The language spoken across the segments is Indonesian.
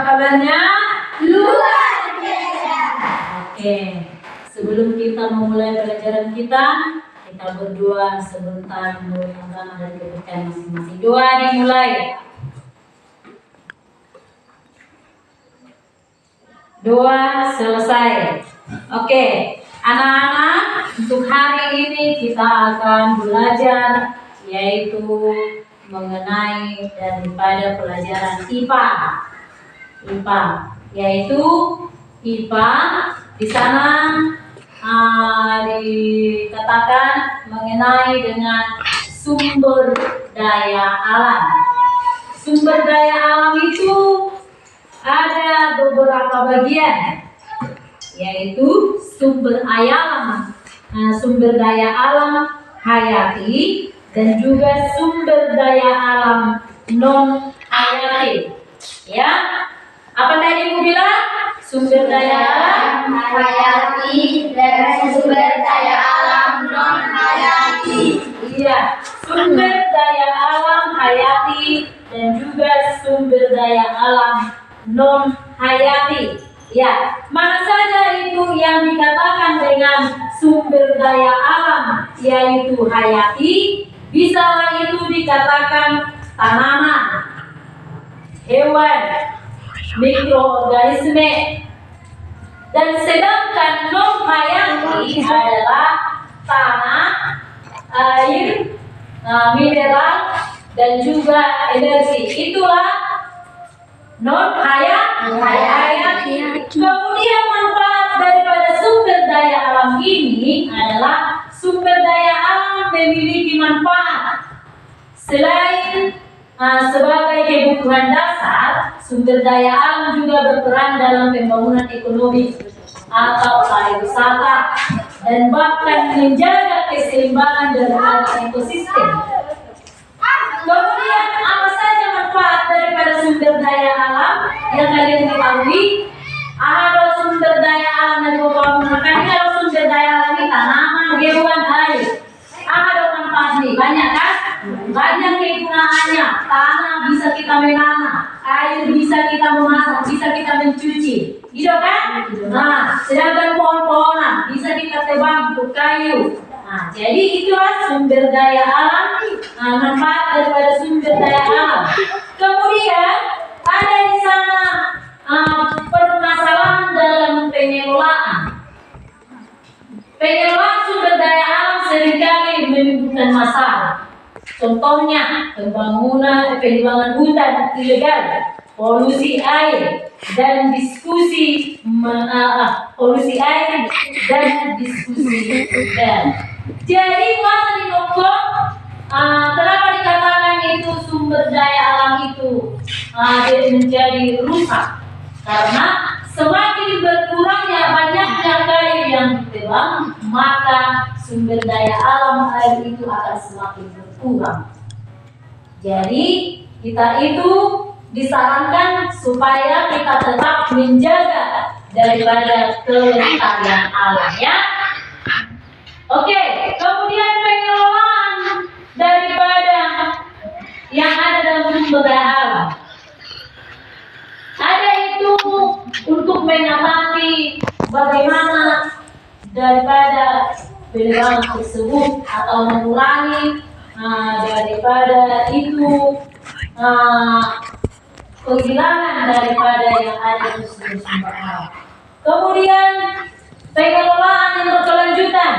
kabarnya? Luar biasa. Oke, sebelum kita memulai pelajaran kita berdoa sebentar menurut agama dan kepercayaan masing-masing. Doa dimulai. Doa selesai. Oke, anak-anak, untuk hari ini kita akan belajar yaitu mengenai daripada pelajaran IPA. IPA yaitu IPA di sana dikatakan mengenai dengan sumber daya alam. Sumber daya alam itu ada beberapa bagian, yaitu sumber daya alam hayati dan juga sumber daya alam non hayati. Ya, apa tadi Ibu bilang? Sumber daya alam hayati dan sumber daya alam non hayati. Iya, sumber daya alam hayati dan juga sumber daya alam non hayati. Ya, mana saja itu yang dikatakan dengan sumber daya alam yaitu hayati, bisa itu dikatakan tanaman, hewan, mikroorganisme. Dan sedangkan non hayati adalah tanah, air, mineral dan juga energi. Itulah non hayati. Kemudian manfaat daripada sumber daya alam ini adalah sumber daya alam memiliki manfaat selain sebagai kebutuhan dasar. Sumber daya alam juga berperan dalam pembangunan ekonomi atau pariwisata dan bahkan menjaga keseimbangan dalam ekosistem. Kemudian apa saja manfaat daripada sumber daya alam yang kalian ketahui? Ada sumber daya alam yang menggunakan kalau sumber daya alam ini tanaman, hewan, air. Ada manfaat nih, banyak kan? Banyak kegunaannya. Tanah bisa kita menanam, air bisa kita memasak, bisa kita mencuci, gitu kan? Nah, sedangkan pohon-pohonan bisa kita tebang untuk kayu. Nah, jadi itulah sumber daya alam, manfaat daripada sumber daya alam. Kemudian ada di sana permasalahan dalam pengelolaan. Pengelolaan sumber daya alam seringkali menimbulkan masalah. Contohnya pengembangan hutan ilegal, polusi air dan diskusi udara. Jadi masa di dokter, kenapa dikatakan itu sumber daya alam itu menjadi rusak? Karena semakin berkurangnya banyaknya kayu yang ditebang, maka sumber daya alam air itu akan semakin berkurang. Jadi kita itu disarankan supaya kita tetap menjaga daripada kelestarian alam, ya. Oke, kemudian pengelolaan daripada yang ada dalam sumber daya alam. Ada itu untuk mengatasi bagaimana daripada penebangan tersebut atau mengurangi daripada itu kehilangan daripada yang ada di sumber alam. Kemudian pengelolaan yang berkelanjutan.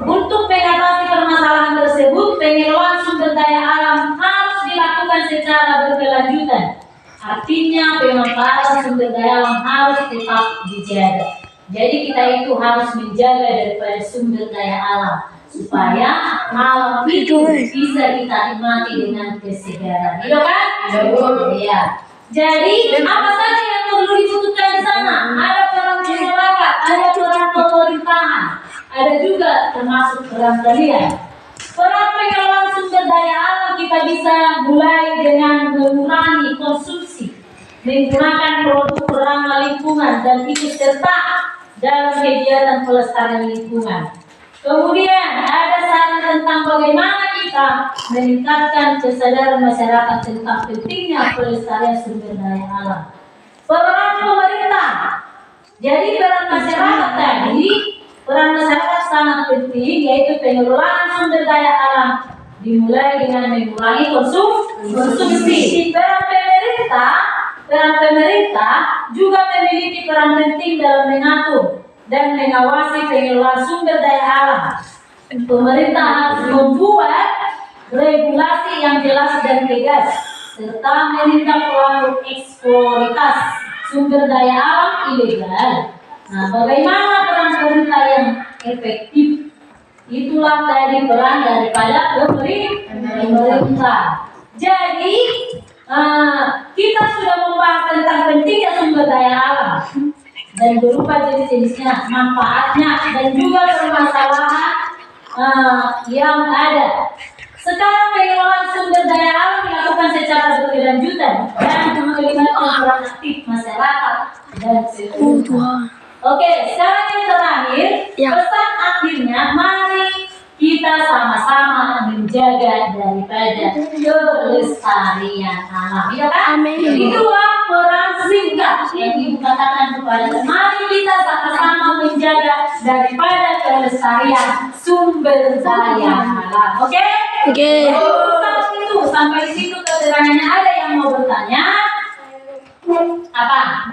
Untuk mengatasi permasalahan tersebut, pengelolaan sumber daya alam harus dilakukan secara berkelanjutan. Artinya pemanfaatan sumber daya alam harus tetap dijaga. Jadi kita itu harus menjaga daripada sumber daya alam supaya alam itu bisa kita nikmati dengan kesegaran. Gitu kan? Iya. Jadi apa saja yang perlu dibutuhkan di sana? Ada peran masyarakat, ada peran pemerintahan, ada juga termasuk peran kalian. Peran pengelolaan sumber daya alam kita bisa mulai dengan mengurangi konsumsi, menggunakan produk ramah lingkungan dan ikut serta dalam kegiatan pelestarian lingkungan. Kemudian ada saran tentang bagaimana kita meningkatkan kesadaran masyarakat tentang pentingnya pelestarian sumber daya alam. Peran pemerintah. Jadi peran masyarakat tadi, peran masyarakat sangat penting, yaitu pengelolaan sumber daya alam dimulai dengan mengurangi konsumsi. Peran pemerintah juga memiliki peran penting dalam mengatur dan mengawasi pengelolaan sumber daya alam. Pemerintah harus membuat regulasi yang jelas dan tegas serta menindak pelaku eksploitasi sumber daya alam ilegal. Nah, bagaimana peran pemerintah yang efektif? Itulah tadi peran daripada pemerintah. Jadi kita sudah membahas tentang pentingnya sumber daya alam dan berupa jenis-jenisnya, manfaatnya, dan juga permasalahan yang ada. Sekarang pengelolaan sumber daya alam dilakukan secara berkelanjutan dan melibatkan peran aktif masyarakat dan seluruh. Oke, sekarang yang terakhir, pesan akhirnya, mari kita sama-sama menjaga daripada kelestarian alam. Ya kan? Itulah peran singkat yang Ibu katakan kepada kita. Mari kita sama-sama menjaga daripada kelestarian sumber daya alam. Oke? Oke. Sampai situ keterangannya. Ada yang mau bertanya? Apa?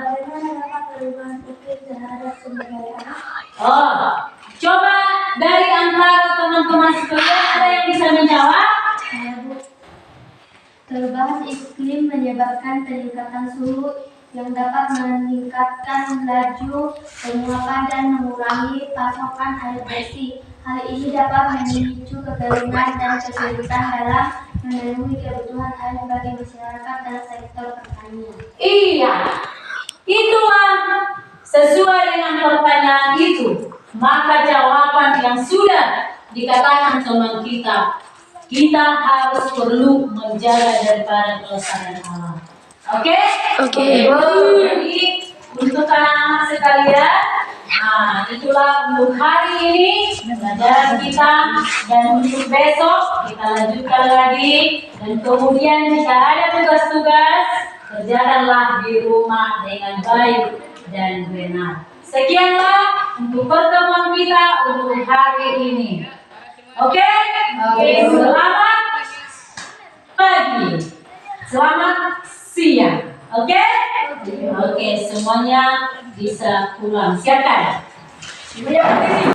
Oh, coba dari antara teman-teman sekalian ada yang bisa menjawab? Perubahan iklim menyebabkan peningkatan suhu yang dapat meningkatkan laju penguapan dan mengurangi pasokan air bersih. Hal ini dapat memicu kekeringan dan kesulitan dalam memenuhi kebutuhan air bagi masyarakat dan sektor pertanian. Iya, itulah sesuai dengan pertanyaan itu. Maka jawaban yang sudah dikatakan teman kita harus perlu menjaga daripada kelestarian alam. Oke? Jadi untuk anak-anak sekalian, itulah untuk hari ini pelajaran kita, dan untuk besok kita lanjutkan lagi, dan kemudian jika ada tugas-tugas kerjakanlah di rumah dengan baik dan benar. Sekianlah untuk pertemuan kita untuk hari ini. Oke? Selamat pagi, selamat siang. Oke, semuanya bisa pulang. Siapkan.